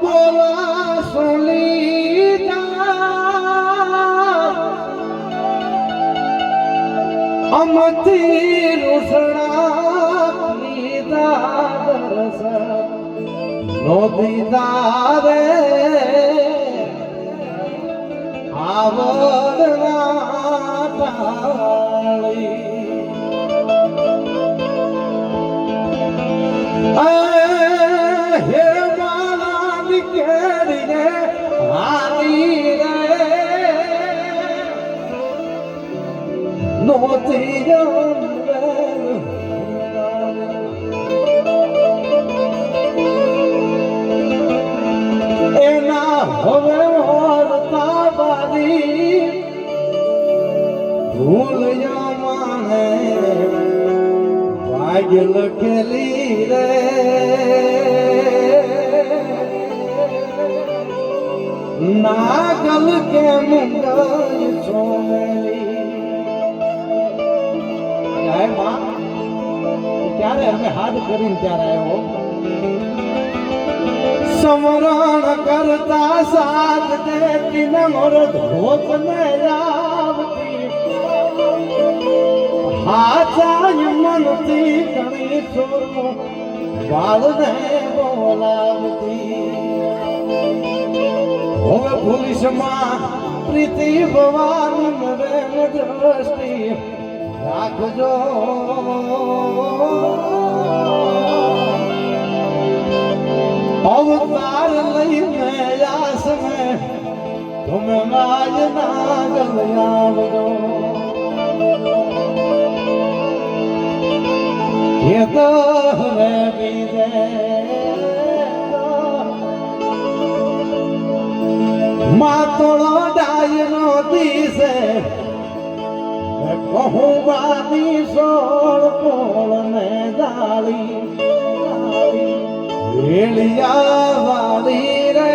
બોલા સુલી અમતી રૂસણા લીધા દરસ નો દીધા રે આવડના ટાળી હે માલા નીકળીને હારી રે નોતી એના હવે હોરતા બારી ભૂલ્યા માને ભાગ્ય લખેલી રે નાગલ કે મુંગલ છોમેલી ત્યારે અમે હાથ કરીને ત્યારે આવ્યો સમરણ કરતા સાથ દેતી ને મોર ધોત ને આવતી હાચાય મનથી ઘણી છોરો બાળને બોલાવતી હવે પોલીસમાં પ્રીતિ ભવાની મરે દ્રષ્ટિ રાખજો અવતાર લઈને આસ મેં તમે માજ નાગલ આવજો એ તો રે બીજે માતળો ડાયનો દીસે કહું બાની સોળ પોળ ને જાળી વેલિયા વાળી રે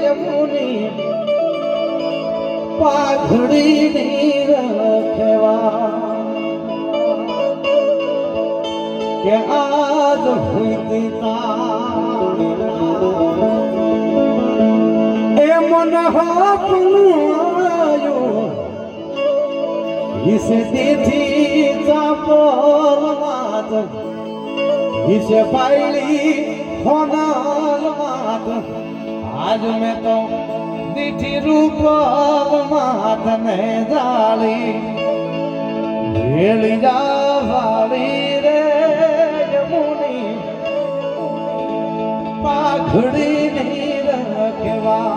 યમુની પાઘડી ની રખેવા કે આજ હુંતી એ મન હાપનું इसे दीथी चापोल मात इसे पाइली होनल मात आज मैं तो दीथी रूपल मात ने जाली भेली जावाली रे यमुनी पाघड़ी नहीं रखवा